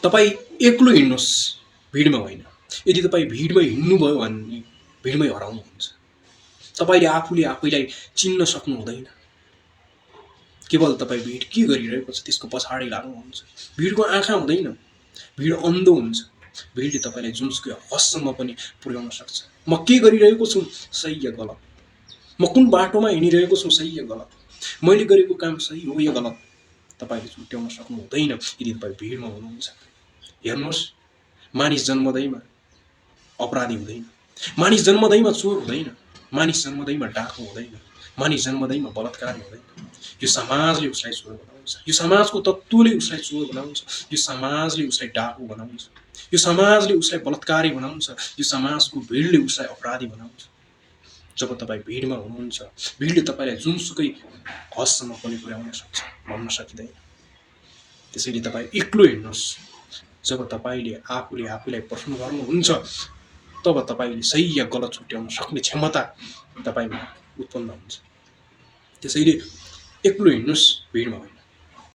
तपाईँ एक्लो हिँड्नुहोस्, भिडमा होइन। यदि तपाईँ भिडमा हिँड्नुभयो भने भिडमै हराउनुहुन्छ। तपाईँले आफूले आफैलाई चिन्न सक्नु हुँदैन। केवल तपाईँ भिड के गरिरहेको छ त्यसको पछाडि लाग्नुहुन्छ। भिडको आँखा हुँदैन, भिड अन्धो हुन्छ। भिडले तपाईँलाई जुनसुकै हदसम्म पनि पुर्याउन सक्छ। म के गरिरहेको छु, सही या गलत, म कुन बाटोमा हिँडिरहेको छु, सही या गलत, मैले गरेको काम सही हो या गलत, तपाईँले छुट्याउन सक्नु हुँदैन यदि तपाईँ भिडमा हुनुहुन्छ। हेर्नुहोस्, मानिस जन्मदैमा अपराधी हुँदैन, मानिस जन्मदैमा चोर हुँदैन, मानिस जन्मदैमा डाकु हुँदैन, मानिस जन्मदैमा बलात्कारी हुँदैन। यो समाजले उसलाई चोर बनाउँछ, यो समाजको तत्त्वले उसलाई चोर बनाउँछ, यो समाजले उसलाई डाकु बनाउँछ, यो समाजले उसलाई बलात्कारी बनाउँछ, यो समाजको भिडले उसलाई अपराधी बनाउँछ। जब तपाईँ भिडमा हुनुहुन्छ, भिडले तपाईँलाई जुनसुकै हदसम्म पनि पुर्याउन सक्छ, भन्न सकिँदैन। त्यसैले तपाईँ एक्लो हिँड्नुहोस्। जब तपाईँले आफूले आफूलाई प्रश्न गर्नुहुन्छ तब तपाईँले सही या गलत छुट्याउन सक्ने क्षमता तपाईँमा उत्पन्न हुन्छ। त्यसैले एक्लो हिँड्नुहोस्, भिडमा होइन।